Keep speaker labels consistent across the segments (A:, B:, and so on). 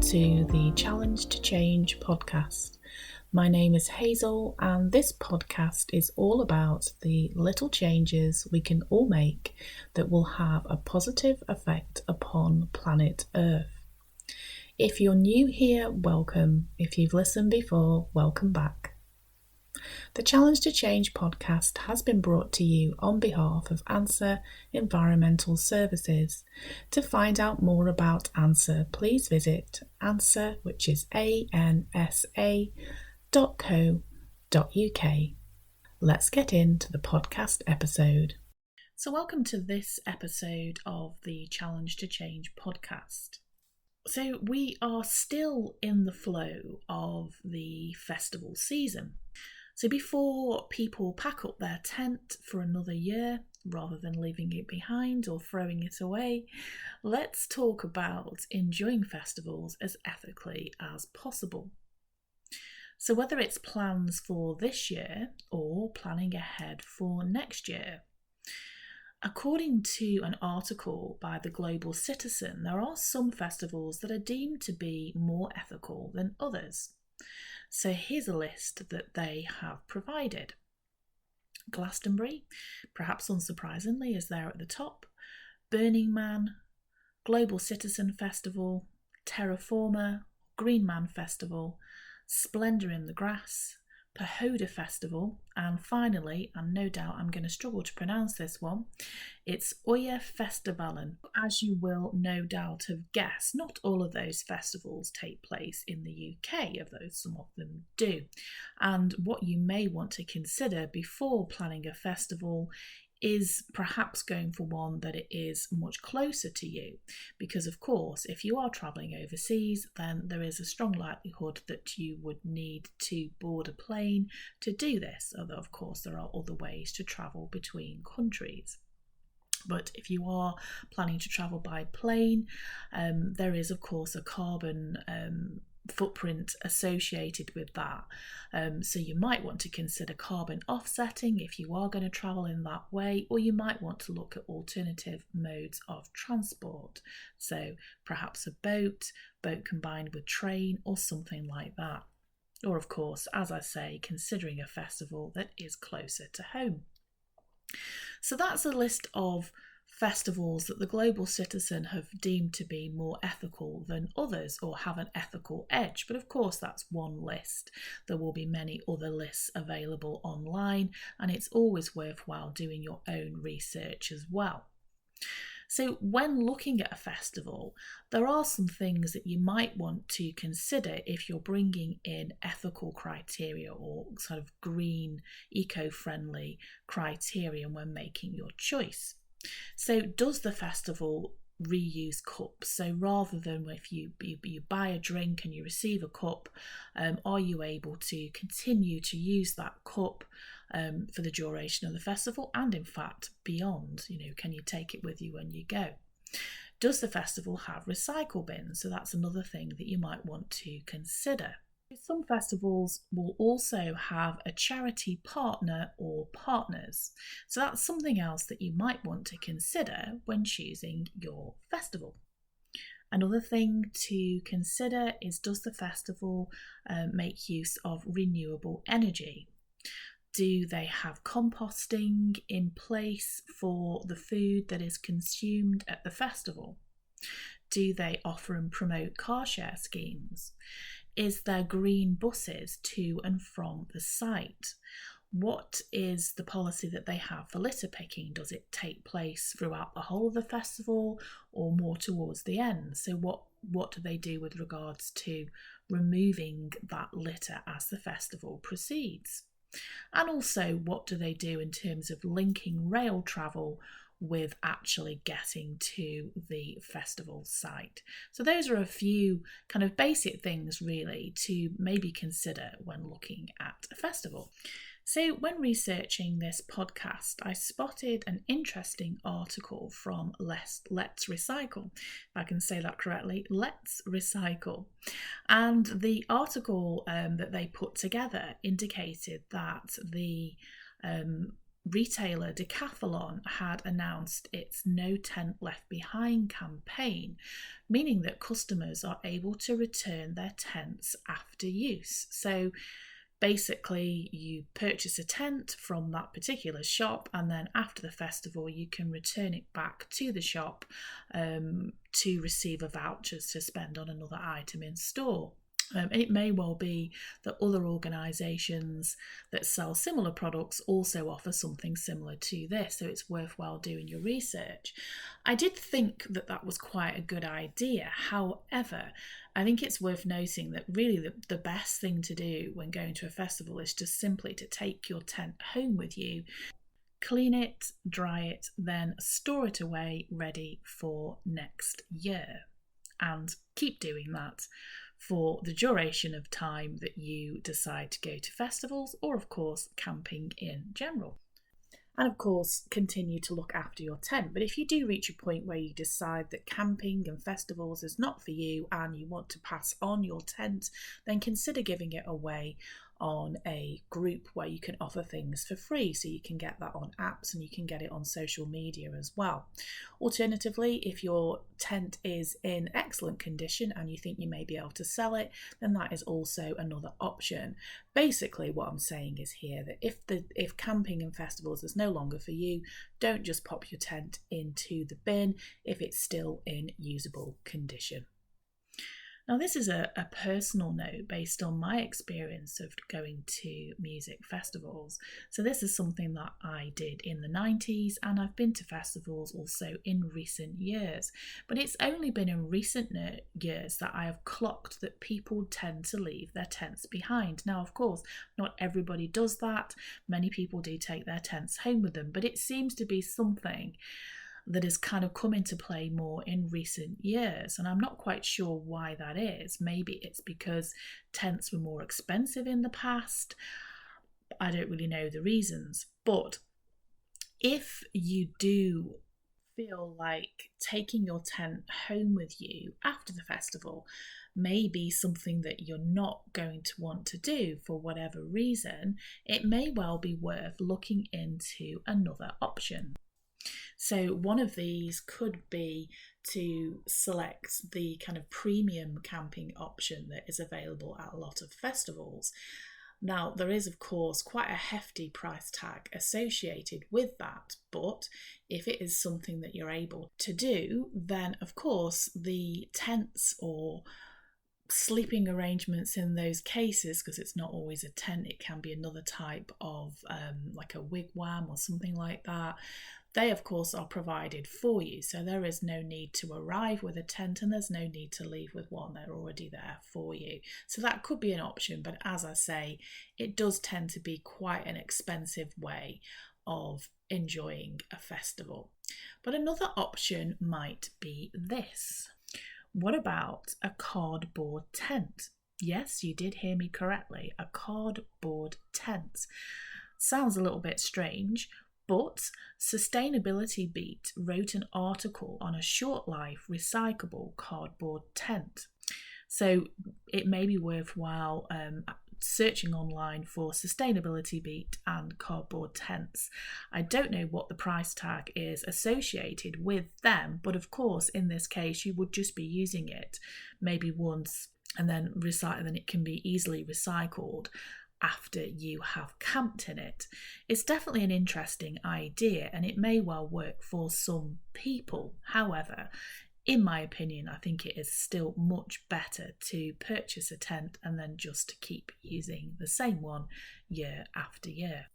A: to the Challenge to Change podcast. My name is Hazel, and this podcast is all about the little changes we can all make that will have a positive effect upon planet Earth. If you're new here, welcome. If you've listened before, welcome back. The Challenge to Change podcast has been brought to you on behalf of ANSA Environmental Services. To find out more about ANSA, please visit ANSA, which is ansa.co.uk. Let's get into the podcast episode. So welcome to this episode of the Challenge to Change podcast. So we are still in the flow of the festival season. So before people pack up their tent for another year, rather than leaving it behind or throwing it away, let's talk about enjoying festivals as ethically as possible. So whether it's plans for this year or planning ahead for next year, according to an article by the Global Citizen, there are some festivals that are deemed to be more ethical than others. So here's a list that they have provided. Glastonbury, perhaps unsurprisingly, is there at the top. Burning Man, Global Citizen Festival, Terraformer, Green Man Festival, Splendour in the Grass, Pahoda Festival, and finally, and no doubt I'm going to struggle to pronounce this one, it's Oya Festivalen. As you will no doubt have guessed, not all of those festivals take place in the UK, although some of them do. And what you may want to consider before planning a festival is perhaps going for one that it is much closer to you, because of course if you are travelling overseas, then there is a strong likelihood that you would need to board a plane to do this, although of course there are other ways to travel between countries. But if you are planning to travel by plane, there is of course a carbon footprint associated with that. So you might want to consider carbon offsetting if you are going to travel in that way, or you might want to look at alternative modes of transport. So perhaps a boat combined with train or something like that. Or of course, as I say, considering a festival that is closer to home. So that's a list of festivals that the Global Citizen have deemed to be more ethical than others or have an ethical edge. But of course, that's one list. There will be many other lists available online, and it's always worthwhile doing your own research as well. So when looking at a festival, there are some things that you might want to consider if you're bringing in ethical criteria or sort of green, eco-friendly criteria when making your choice. So does the festival reuse cups? So rather than if you buy a drink and you receive a cup, are you able to continue to use that cup for the duration of the festival and in fact beyond? Can you take it with you when you go? Does the festival have recycle bins? So that's another thing that you might want to consider. Some festivals will also have a charity partner or partners. So that's something else that you might want to consider when choosing your festival. Another thing to consider is, does the festival make use of renewable energy? Do they have composting in place for the food that is consumed at the festival? Do they offer and promote car share schemes? Is there green buses to and from the site? What is the policy that they have for litter picking? Does it take place throughout the whole of the festival or more towards the end? So what do they do with regards to removing that litter as the festival proceeds? And also, what do they do in terms of linking rail travel with actually getting to the festival site? So those are a few kind of basic things really to maybe consider when looking at a festival. So when researching this podcast, I spotted an interesting article from Let's Recycle, if I can say that correctly, Let's Recycle. And the article that they put together indicated that the retailer Decathlon had announced its No Tent Left Behind campaign, meaning that customers are able to return their tents after use. So basically, you purchase a tent from that particular shop, and then after the festival, you can return it back to the shop to receive a voucher to spend on another item in store. And it may well be that other organisations that sell similar products also offer something similar to this, so it's worthwhile doing your research. I did think that that was quite a good idea. However, I think it's worth noting that really the best thing to do when going to a festival is just simply to take your tent home with you, clean it, dry it, then store it away ready for next year, and keep doing that for the duration of time that you decide to go to festivals or, of course, camping in general. And of course, continue to look after your tent. But if you do reach a point where you decide that camping and festivals is not for you and you want to pass on your tent, then consider giving it away on a group where you can offer things for free. So you can get that on apps and you can get it on social media as well. Alternatively, if your tent is in excellent condition and you think you may be able to sell it, then that is also another option. Basically, what I'm saying is here that if camping and festivals is no longer for you, don't just pop your tent into the bin if it's still in usable condition. Now, this is a personal note based on my experience of going to music festivals. So this is something that I did in the 90s, and I've been to festivals also in recent years. But it's only been in recent years that I have clocked that people tend to leave their tents behind. Now, of course, not everybody does that. Many people do take their tents home with them, but it seems to be something that has kind of come into play more in recent years, and I'm not quite sure why that is. Maybe it's because tents were more expensive in the past. I don't really know the reasons, but if you do feel like taking your tent home with you after the festival may be something that you're not going to want to do for whatever reason, it may well be worth looking into another option. So one of these could be to select the kind of premium camping option that is available at a lot of festivals. Now, there is, of course, quite a hefty price tag associated with that, but if it is something that you're able to do, then, of course, the tents or sleeping arrangements in those cases, because it's not always a tent, it can be another type of like a wigwam or something like that. They, of course, are provided for you, so there is no need to arrive with a tent and there's no need to leave with one. They're already there for you. So that could be an option, but as I say, it does tend to be quite an expensive way of enjoying a festival. But another option might be this. What about a cardboard tent? Yes, you did hear me correctly, a cardboard tent. Sounds a little bit strange, but Sustainability Beat wrote an article on a short life recyclable cardboard tent. So it may be worthwhile searching online for Sustainability Beat and cardboard tents. I don't know what the price tag is associated with them, but of course in this case you would just be using it maybe once and then it can be easily recycled after you have camped in it. It's definitely an interesting idea and it may well work for some people. However, in my opinion, I think it is still much better to purchase a tent and then just keep using the same one year after year.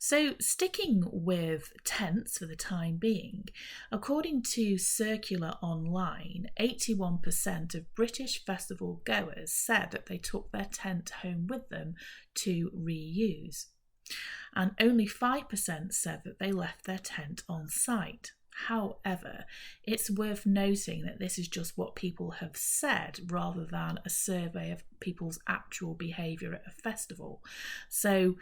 A: So sticking with tents for the time being, according to Circular Online, 81% of British festival goers said that they took their tent home with them to reuse. And only 5% said that they left their tent on site. However, it's worth noting that this is just what people have said rather than a survey of people's actual behaviour at a festival. So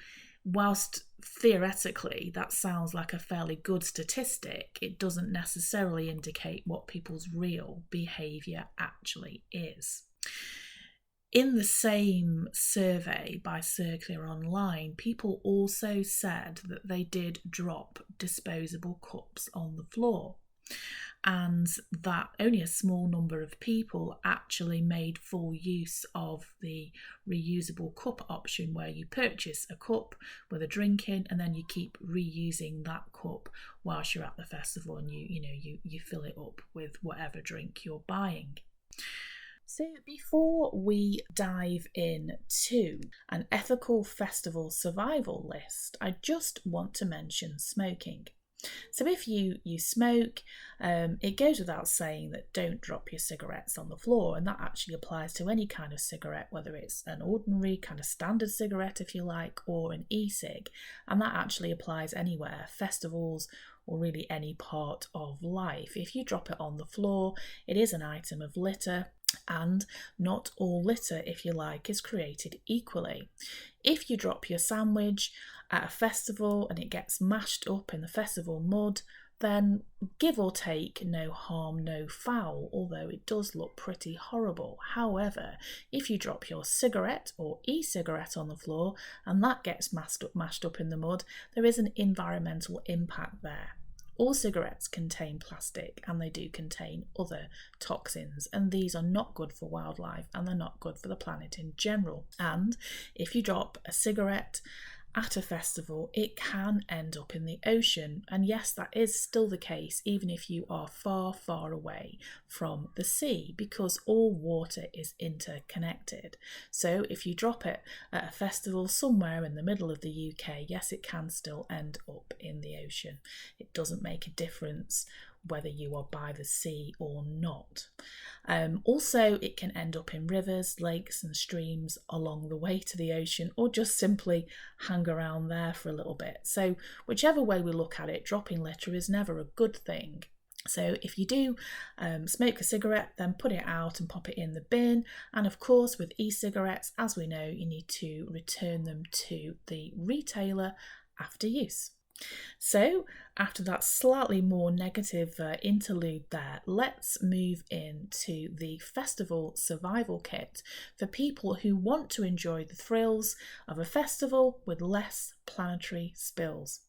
A: whilst theoretically that sounds like a fairly good statistic, it doesn't necessarily indicate what people's real behaviour actually is. In the same survey by Circular Online, people also said that they did drop disposable cups on the floor, and that only a small number of people actually made full use of the reusable cup option, where you purchase a cup with a drink in and then you keep reusing that cup whilst you're at the festival, and you fill it up with whatever drink you're buying. So before we dive into an ethical festival survival list, I just want to mention smoking. So if you smoke, it goes without saying that don't drop your cigarettes on the floor, and that actually applies to any kind of cigarette, whether it's an ordinary kind of standard cigarette, if you like, or an e-cig, and that actually applies anywhere, festivals, or really any part of life. If you drop it on the floor, it is an item of litter, and not all litter, if you like, is created equally. If you drop your sandwich at a festival and it gets mashed up in the festival mud, then give or take, no harm, no foul, although it does look pretty horrible. However, if you drop your cigarette or e-cigarette on the floor and that gets mashed up in the mud, there is an environmental impact there. All cigarettes contain plastic, and they do contain other toxins, and these are not good for wildlife and they're not good for the planet in general. And if you drop a cigarette at a festival, it can end up in the ocean. And yes, that is still the case even if you are far, far away from the sea, because all water is interconnected. So if you drop it at a festival somewhere in the middle of the UK, yes, it can still end up in the ocean. It doesn't make a difference whether you are by the sea or not. Also, it can end up in rivers, lakes and streams along the way to the ocean, or just simply hang around there for a little bit. So whichever way we look at it, dropping litter is never a good thing. So if you do smoke a cigarette, then put it out and pop it in the bin. And of course, with e-cigarettes, as we know, you need to return them to the retailer after use. So after that slightly more negative interlude there, let's move into the festival survival kit for people who want to enjoy the thrills of a festival with less planetary spills.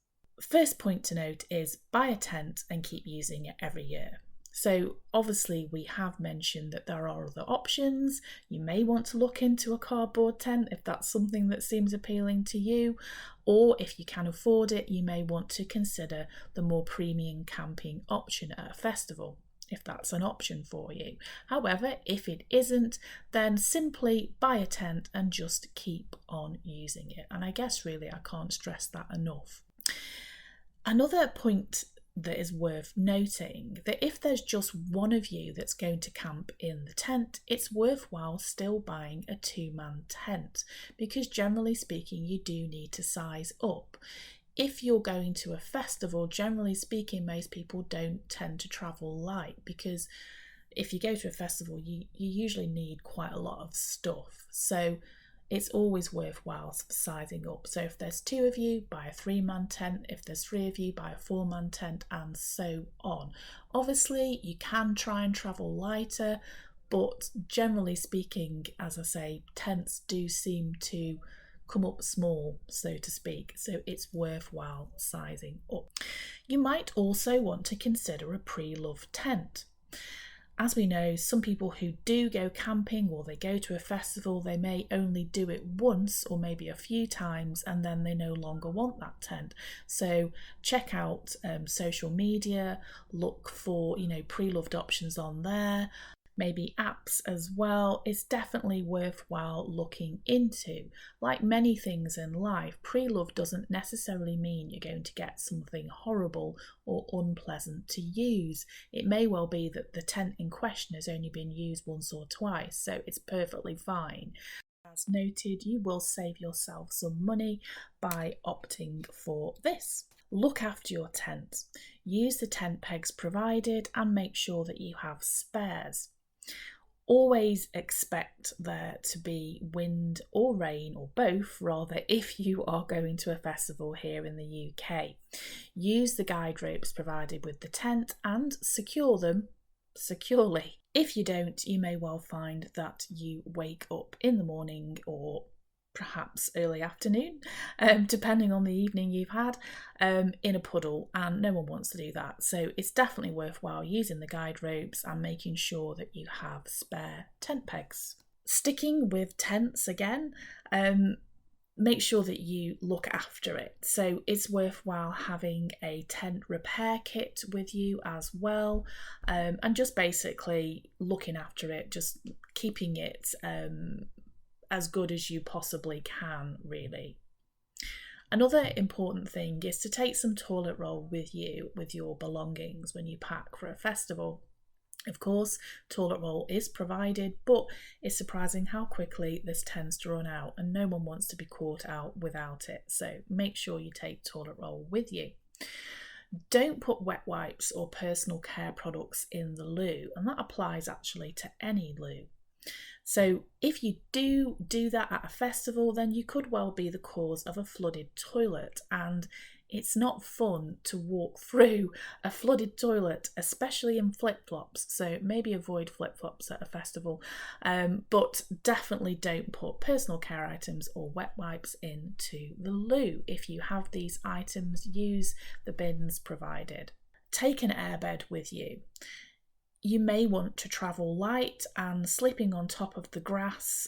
A: First point to note is buy a tent and keep using it every year. So obviously we have mentioned that there are other options. You may want to look into a cardboard tent if that's something that seems appealing to you, or if you can afford it, you may want to consider the more premium camping option at a festival, if that's an option for you. However, if it isn't, then simply buy a tent and just keep on using it. And I guess really I can't stress that enough. Another point that is worth noting, that if there's just one of you that's going to camp in the tent, it's worthwhile still buying a 2-man tent, because generally speaking you do need to size up. If you're going to a festival, generally speaking most people don't tend to travel light, because if you go to a festival you usually need quite a lot of stuff. So it's always worthwhile sizing up. So if there's 2 of you, buy a 3-man tent. If there's 3 of you, buy a 4-man tent, and so on. Obviously, you can try and travel lighter, but generally speaking, as I say, tents do seem to come up small, so to speak. So it's worthwhile sizing up. You might also want to consider a pre-loved tent. As we know, some people who do go camping or they go to a festival, they may only do it once or maybe a few times, and then they no longer want that tent. So check out social media, look for pre-loved options on there, maybe apps as well. It's definitely worthwhile looking into. Like many things in life, pre-love doesn't necessarily mean you're going to get something horrible or unpleasant to use. It may well be that the tent in question has only been used once or twice, so it's perfectly fine. As noted, you will save yourself some money by opting for this. Look after your tent. Use the tent pegs provided and make sure that you have spares. Always expect there to be wind or rain, or both rather, if you are going to a festival here in the UK. Use the guide ropes provided with the tent and secure them securely. If you don't, you may well find that you wake up in the morning or perhaps early afternoon, depending on the evening you've had, in a puddle, and no one wants to do that. So it's definitely worthwhile using the guide ropes and making sure that you have spare tent pegs. Sticking with tents again, make sure that you look after it. So it's worthwhile having a tent repair kit with you as well, and just basically looking after it, just keeping it as good as you possibly can, really. Another important thing is to take some toilet roll with you with your belongings when you pack for a festival. Of course, toilet roll is provided, but it's surprising how quickly this tends to run out, and no one wants to be caught out without it. So make sure you take toilet roll with you. Don't put wet wipes or personal care products in the loo, and that applies actually to any loo. So if you do that at a festival, then you could well be the cause of a flooded toilet, and it's not fun to walk through a flooded toilet, especially in flip-flops, so maybe avoid flip-flops at a festival, but definitely don't put personal care items or wet wipes into the loo. If you have these items, use the bins provided. Take an airbed with you. You may want to travel light, and sleeping on top of the grass,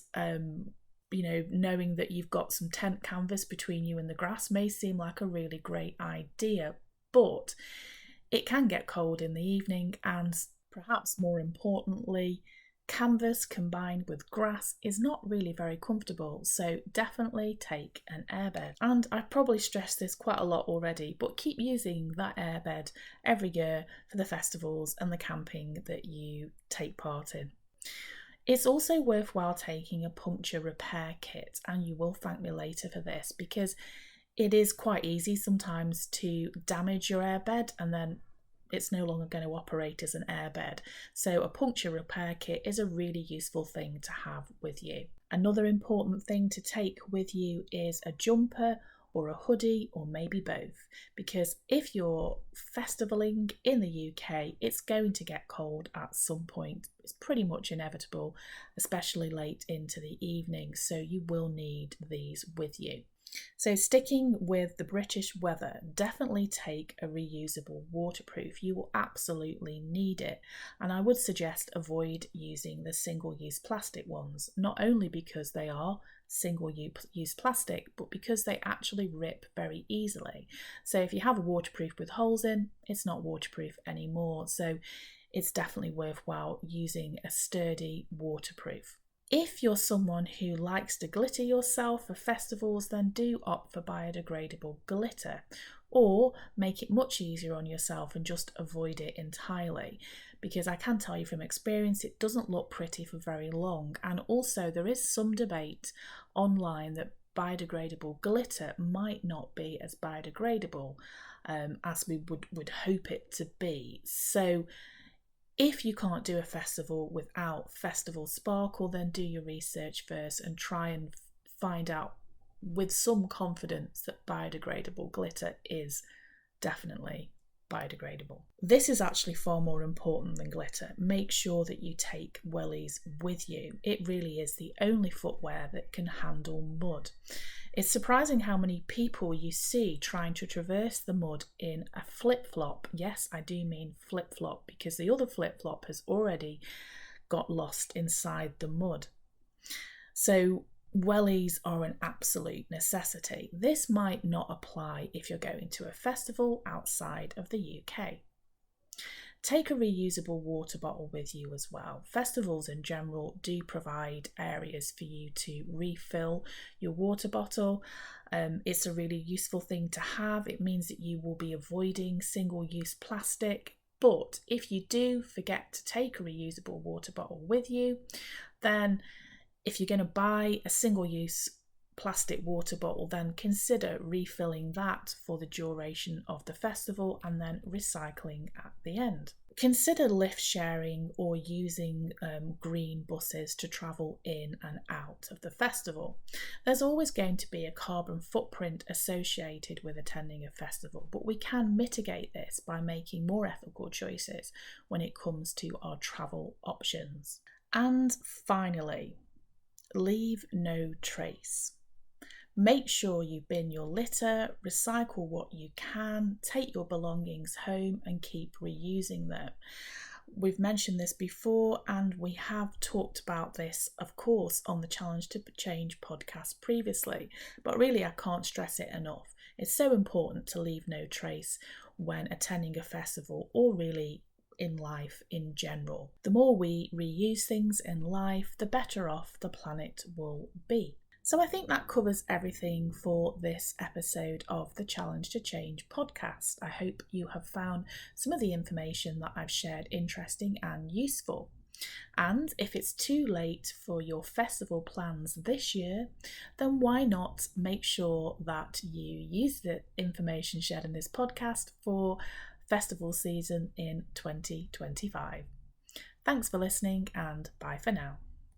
A: knowing that you've got some tent canvas between you and the grass may seem like a really great idea, but it can get cold in the evening, and perhaps more importantly, canvas combined with grass is not really very comfortable, so definitely take an airbed. And I've probably stressed this quite a lot already, but keep using that airbed every year for the festivals and the camping that you take part in. It's also worthwhile taking a puncture repair kit, and you will thank me later for this, because it is quite easy sometimes to damage your airbed and then it's no longer going to operate as an airbed. So a puncture repair kit is a really useful thing to have with you. Another important thing to take with you is a jumper or a hoodie, or maybe both, because if you're festivaling in the UK, it's going to get cold at some point. It's pretty much inevitable, especially late into the evening, so you will need these with you. So sticking with the British weather, definitely take a reusable waterproof. You will absolutely need it, and I would suggest avoid using the single-use plastic ones, not only because they are single-use plastic, but because they actually rip very easily. So if you have a waterproof with holes in, it's not waterproof anymore, so it's definitely worthwhile using a sturdy waterproof. If you're someone who likes to glitter yourself for festivals, then do opt for biodegradable glitter, or make it much easier on yourself and just avoid it entirely, because I can tell you from experience it doesn't look pretty for very long. And also there is some debate online that biodegradable glitter might not be as biodegradable as we would hope it to be. So if you can't do a festival without festival sparkle, then do your research first and try and find out with some confidence that biodegradable glitter is definitely biodegradable. This is actually far more important than glitter. Make sure that you take wellies with you. It really is the only footwear that can handle mud. It's surprising how many people you see trying to traverse the mud in a flip-flop. Yes, I do mean flip-flop, because the other flip-flop has already got lost inside the mud. So wellies are an absolute necessity. This might not apply if you're going to a festival outside of the UK. Take a reusable water bottle with you as well. Festivals in general do provide areas for you to refill your water bottle. It's a really useful thing to have. It means that you will be avoiding single-use plastic. But if you do forget to take a reusable water bottle with you, then if you're going to buy a single-use plastic water bottle, then consider refilling that for the duration of the festival and then recycling at the end. Consider lift sharing or using green buses to travel in and out of the festival. There's always going to be a carbon footprint associated with attending a festival, but we can mitigate this by making more ethical choices when it comes to our travel options. And finally, leave no trace. Make sure you bin your litter, recycle what you can, take your belongings home and keep reusing them. We've mentioned this before and we have talked about this, of course, on the Challenge to Change podcast previously, but really I can't stress it enough. It's so important to leave no trace when attending a festival or really in life in general. The more we reuse things in life, the better off the planet will be. So I think that covers everything for this episode of the Challenge to Change podcast. I hope you have found some of the information that I've shared interesting and useful. And if it's too late for your festival plans this year, then why not make sure that you use the information shared in this podcast for festival season in 2025. Thanks for listening and bye for now.